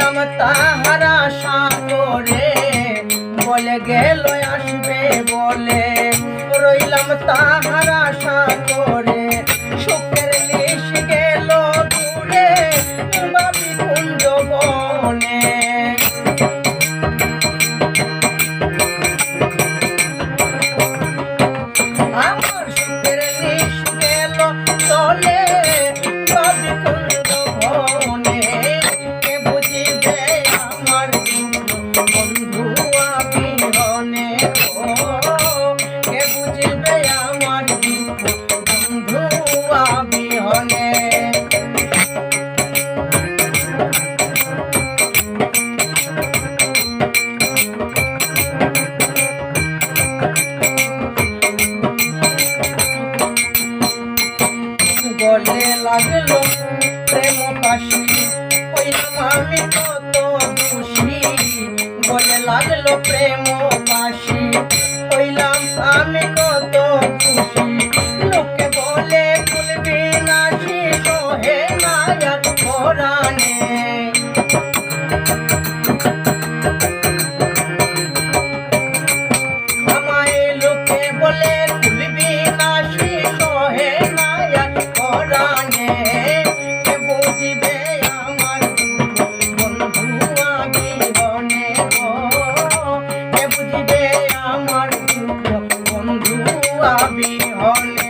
রইলাম তাহার আশা করে, বলে গেল আসবে বলে, রইলাম তাহার আশা করে, সুখের নিশ গেল দূরে বাবি কুঞ্জ বনে। আমার সুখের নিশ গেল চলে বাবি কুঞ্জ বনে, কে বুঝিবে আমার বন্ধু বিহনে, কে বুঝিবে আমার বন্ধু বিহনে। গলে লাগলো প্রেম পাশি, হইলাম আমি কত খুশি। গলে লাগলো প্রেম পাশি, হইলাম আমি কত খুশি। লোকে বলে খুলবি না সহে নায়ার পরাণে, আমায় লোকে বলে খুলবি না সহে নায়ার পরাণে, কে বুঝিবে আমার বন্ধু বিহনে, কে বুঝিবে আমার বন্ধু বিহনে।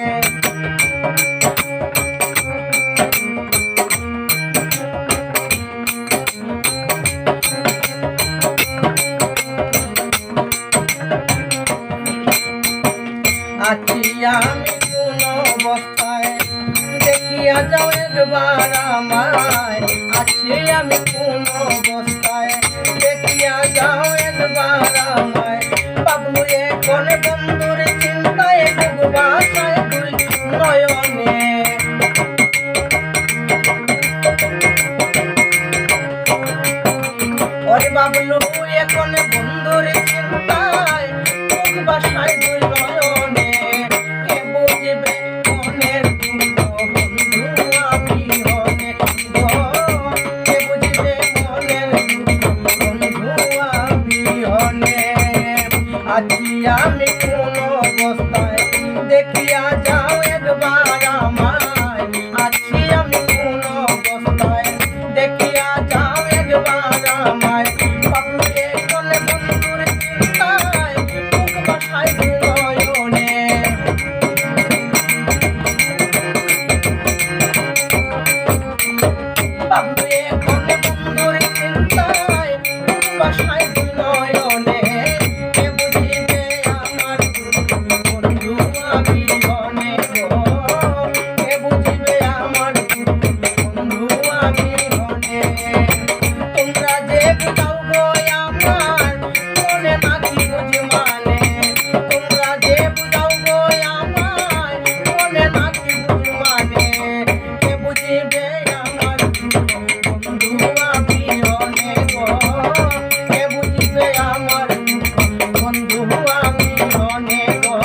আছি আমি কোন অবস্থায়, দেখিয়া যাও একবার আমায়। আছি আমি কোন অবস্থায়, দেখিয়া যাও একবার আমায়। বাবু এখন বন্ধুর চিন্তায় বাসায় তুই নয়নে, ওরে বাবলু এখন বন্ধুর চিন্তায় বাসায় তুই নয়নে, কে বুঝবে মনের দুঃখ বন্ধু বিহনে, কে বুঝবে মনের দুঃখ বন্ধু বিহনে। আছি আমি কোন অবস্থায়, দেখিয়া যাও একবার আমায়। আছি আমি কোন অবস্থায়, দেখিয়া যাও একবার আমায়। বাবু এখন বন্ধুর চিন্তায় বাসায় তুই নয়নে, বাবু এখন বন্ধুর চিন্তায় বাসায় তুই নয়নে, কে বুঝিবে আমার বন্ধু বিহনে, কে বুঝিবে আমার বন্ধু বিহনে। তোমরা যে বুঝাও গো আমার